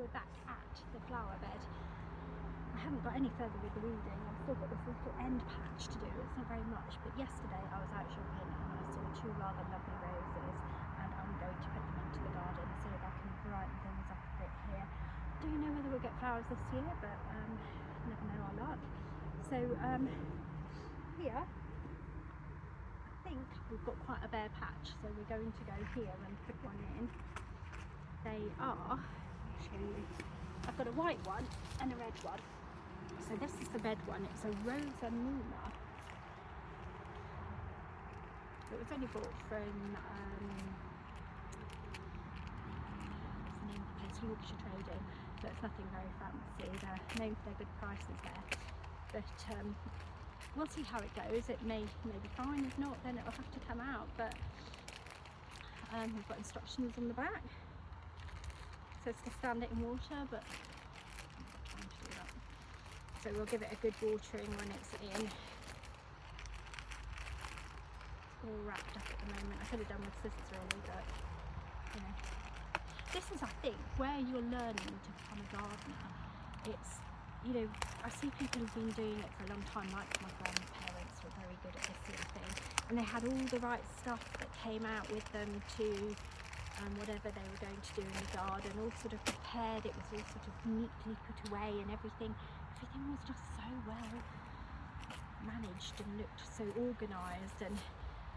we're back at the flower bed. I haven't got any further with the weeding. I've still got this little end patch to do. It's not very much, but yesterday I was out shopping and I saw 2 rather lovely roses, and I'm going to put them into the garden so that I can brighten things up a bit here. Don't know whether we'll get flowers this year, but never know our luck. So here, I think we've got quite a bare patch, so we're going to go here and put one in. They are, I'll show you, I've got a white one and a red one. So this is the red one, it's a Rosa Numa. It was only bought from, what's the name of the place, Yorkshire Trading, so it's nothing very fancy. They're known for their good prices there. But we'll see how it goes. It may be fine, if not then it'll have to come out. But we've got instructions on the back. It says to stand it in water, but I'm not trying to do that. So we'll give it a good watering when it's in. It's all wrapped up at the moment. I could have done with scissors really, but you know. This is, I think, where you're learning to become a gardener. It's, you know, I see people who've been doing it for a long time, like my grandparents were very good at this sort of thing, and they had all the right stuff that came out with them to whatever they were going to do in the garden, all sort of prepared. It was all sort of neatly put away, and everything was just so well managed and looked so organised. And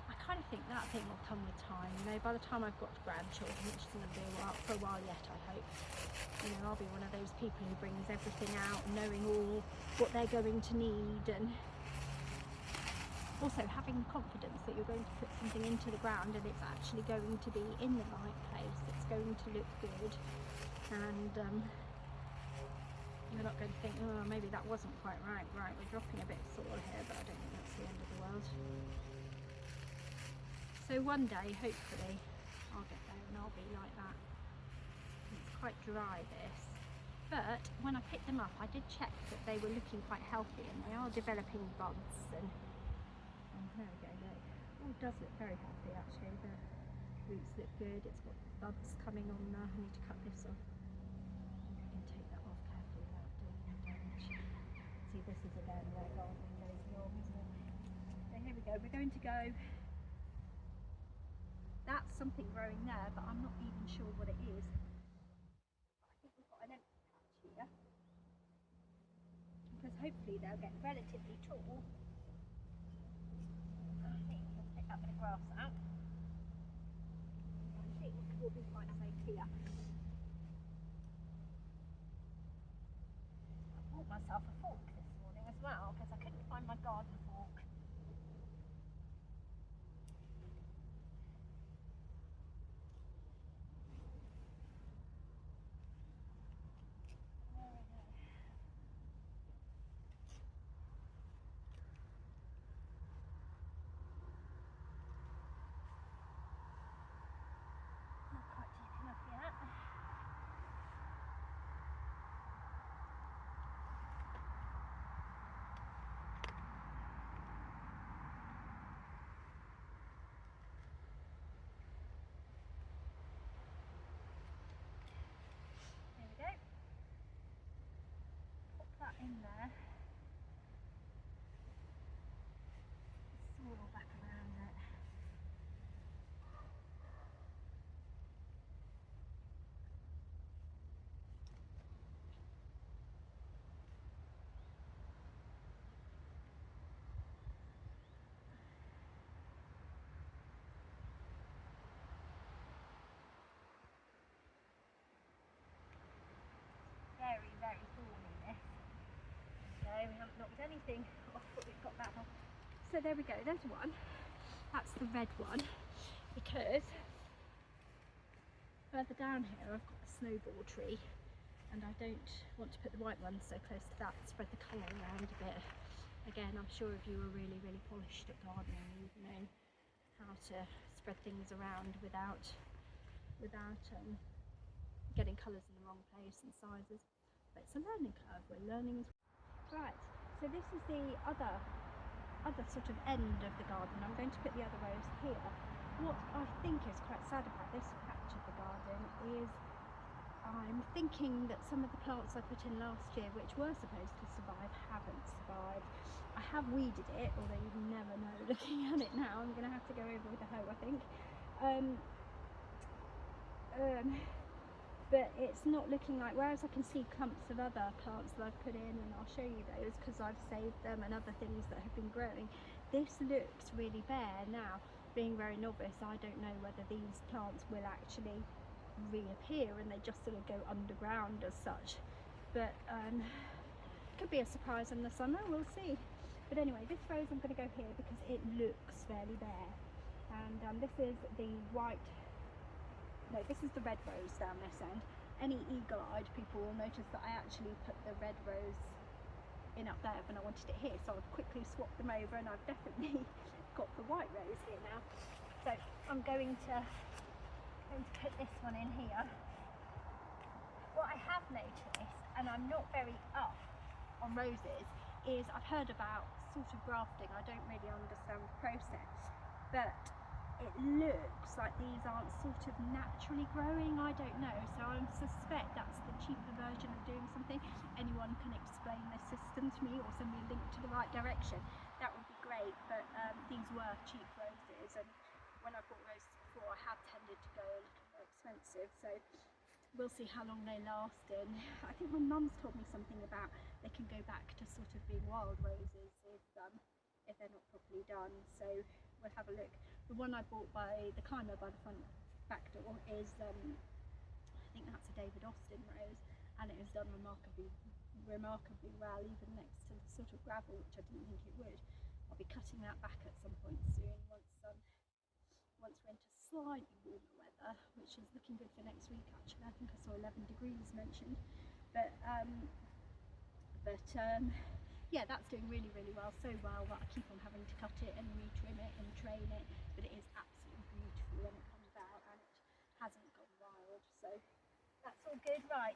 I kind of think that thing will come with time, you know. By the time I've got grandchildren, which is going to be for a while yet, I hope, you know, I'll be one of those people who brings everything out, knowing all what they're going to need, and also having confidence that you're going to put something into the ground and it's actually going to be in the right place, it's going to look good, and you're not going to think, oh, maybe that wasn't quite right, we're dropping a bit of soil here, but I don't think that's the end of the world. So one day, hopefully, I'll get there and I'll be like that. It's quite dry, this. But when I picked them up, I did check that they were looking quite healthy, and they are developing buds. And there we go, look. Oh, it does look very healthy actually. The roots look good. It's got buds coming on there. I need to cut this off. I can take that off carefully without doing any damage. See, this is again where gardening goes wrong, isn't it? So here we go. We're going to go. That's something growing there, but I'm not even sure what it is. I think we've got an empty patch here, because hopefully they'll get relatively tall. I think let's pick that bit of grass out. I think we'll be quite safe here. I bought myself a fork this morning as well, because I couldn't find my garden fork. In there, soil back around it. Very, very thorny this. So we haven't knocked anything off, but we've got that one. So there we go, there's one. That's the red one, because further down here I've got a snowball tree, and I don't want to put the white one so close to that, spread the colour around a bit. Again, I'm sure if you were really, really polished at gardening, you'd know how to spread things around without getting colours in the wrong place and sizes. But it's a learning curve, we're learning as well. Right, so this is the other sort of end of the garden. I'm going to put the other rows here. What I think is quite sad about this patch of the garden is I'm thinking that some of the plants I put in last year, which were supposed to survive, haven't survived. I have weeded it, although you never know looking at it now. I'm going to have to go over with a hoe, I think. But it's not looking like, whereas I can see clumps of other plants that I've put in, and I'll show you those because I've saved them, and other things that have been growing. This looks really bare now. Being very novice, I don't know whether these plants will actually reappear and they just sort of go underground as such, but could be a surprise in the summer, we'll see. But anyway, this rose I'm going to go here because it looks fairly bare, and this is the white. No, this is the red rose down this end. Any eagle-eyed people will notice that I actually put the red rose in up there when I wanted it here, so I've quickly swapped them over, and I've definitely got the white rose here now. So I'm going to put this one in here. What I have noticed, and I'm not very up on roses, is I've heard about sort of grafting. I don't really understand the process, but it looks like these aren't sort of naturally growing. I don't know, so I suspect that's the cheaper version of doing something. Anyone can explain this system to me or send me a link to the right direction, that would be great. But these were cheap roses, and when I bought roses before, I have tended to go a little more expensive, so we'll see how long they last. And I think my mum's told me something about they can go back to sort of being wild roses if they're not properly done, so we'll have a look. The one I bought by the climber by the front back door is, I think that's a David Austin rose, and it has done remarkably well, even next to the sort of gravel, which I didn't think it would. I'll be cutting that back at some point soon once we're into slightly warmer weather, which is looking good for next week actually. I think I saw 11 degrees mentioned, but yeah, that's doing really well, so well that I keep on having to cut it and retrim it and train it, but it is absolutely beautiful when it comes out, and it hasn't gone wild, so that's all good. Right,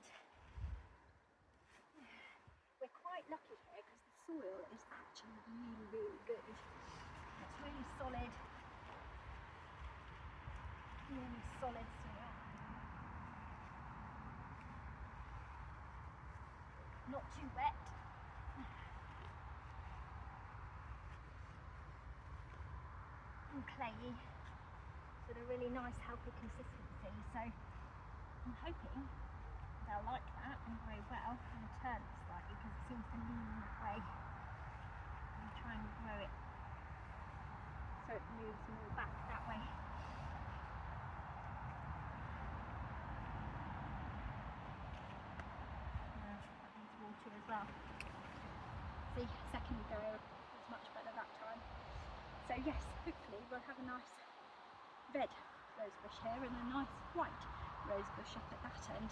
we're quite lucky here because the soil is actually really good. It's really solid soil, not too wet. And clayey, so a really nice healthy consistency, so I'm hoping they'll like that and grow well. I'm going to turn it slightly because it seems to lean that way, and try and grow it so it moves more back that way. That needs water as well. See, second go was much better that time. So yes, hopefully we'll have a nice red rose bush here and a nice white rose bush up at that end.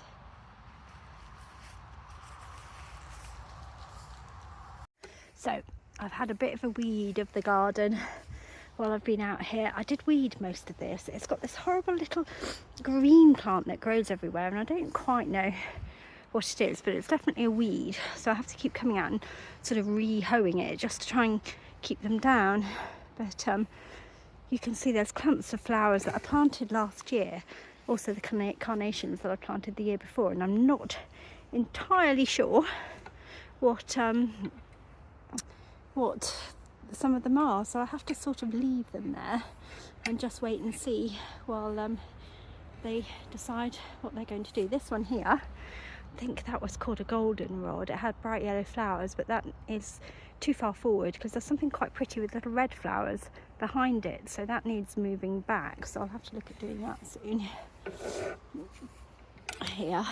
So I've had a bit of a weed of the garden while I've been out here. I did weed most of this. It's got this horrible little green plant that grows everywhere, and I don't quite know what it is, but it's definitely a weed, so I have to keep coming out and sort of re-hoeing it just to try and keep them down. But you can see there's clumps of flowers that I planted last year, also the carnations that I planted the year before, and I'm not entirely sure what some of them are, so I have to sort of leave them there and just wait and see while they decide what they're going to do. This one here, I think that was called a goldenrod. It had bright yellow flowers, but that is too far forward because there's something quite pretty with little red flowers behind it, so that needs moving back, so I'll have to look at doing that soon. Here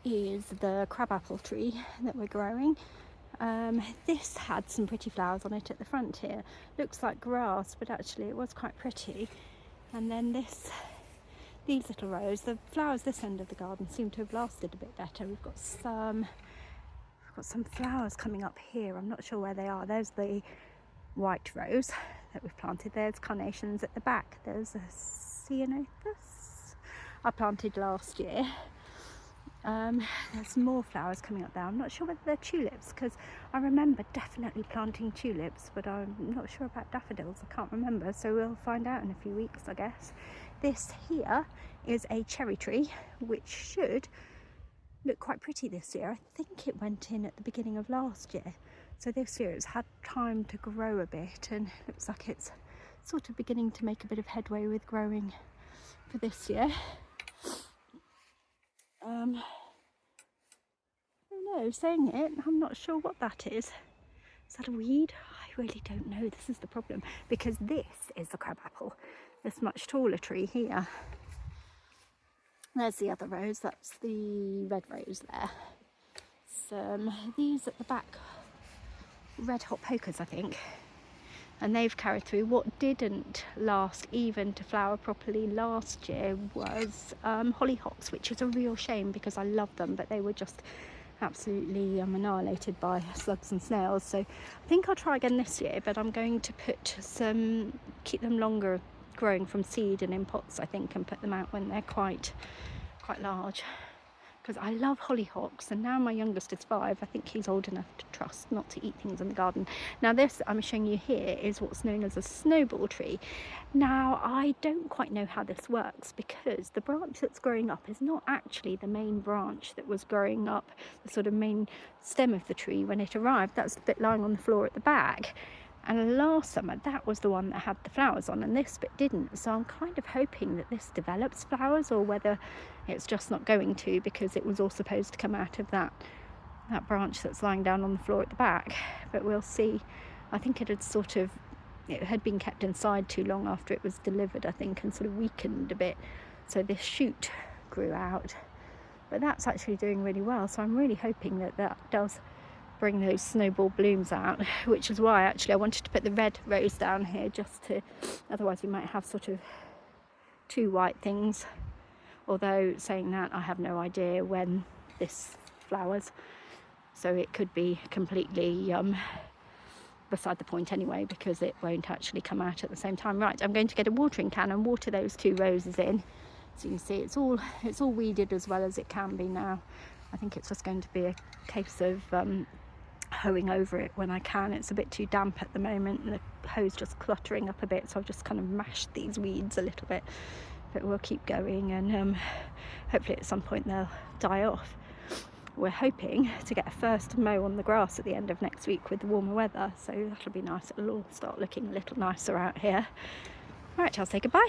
is the crabapple tree that we're growing. This had some pretty flowers on it at the front here. Looks like grass, but actually it was quite pretty. And then these little rows, the flowers this end of the garden seem to have lasted a bit better. We've got some flowers coming up here. I'm not sure where they are. There's the white rose that we've planted. There's carnations at the back. There's a ceanothus I planted last year. There's more flowers coming up there. I'm not sure whether they're tulips because I remember definitely planting tulips, but I'm not sure about daffodils. I can't remember, so we'll find out in a few weeks, I guess. This here is a cherry tree, which should look quite pretty this year. I think it went in at the beginning of last year, so this year it's had time to grow a bit, and it looks like it's sort of beginning to make a bit of headway with growing for this year. I don't know, saying it, I'm not sure what that is. Is that a weed? I really don't know. This is the problem, because this is the crabapple, this much taller tree here. There's the other rose, that's the red rose there. These at the back, red hot pokers, I think, and they've carried through. What didn't last even to flower properly last year was hollyhocks, which is a real shame because I love them, but they were just absolutely annihilated by slugs and snails. So I think I'll try again this year, but I'm going to keep them longer growing from seed and in pots, I think, and put them out when they're quite large, because I love hollyhocks. And now my youngest is 5, I think he's old enough to trust not to eat things in the garden. Now this I'm showing you here is what's known as a snowball tree. Now I don't quite know how this works, because the branch that's growing up is not actually the main branch that was growing up, the sort of main stem of the tree when it arrived. That's the bit lying on the floor at the back. And last summer, that was the one that had the flowers on, and this bit didn't. So I'm kind of hoping that this develops flowers, or whether it's just not going to, because it was all supposed to come out of that branch that's lying down on the floor at the back. But we'll see. I think it had been kept inside too long after it was delivered, I think, and sort of weakened a bit. So this shoot grew out. But that's actually doing really well. So I'm really hoping that that does bring those snowball blooms out, which is why actually I wanted to put the red rose down here, just to, otherwise we might have sort of 2 white things. Although saying that, I have no idea when this flowers, so it could be completely beside the point anyway, because it won't actually come out at the same time. Right, I'm going to get a watering can and water those 2 roses in. So you can see it's all weeded as well as it can be now. I think it's just going to be a case of hoeing over it when I can. It's a bit too damp at the moment, and the hoe's just cluttering up a bit, so I've just kind of mashed these weeds a little bit. But we'll keep going, and hopefully at some point they'll die off. We're hoping to get a first mow on the grass at the end of next week with the warmer weather, so that'll be nice. It'll all start looking a little nicer out here. Right, I'll say goodbye.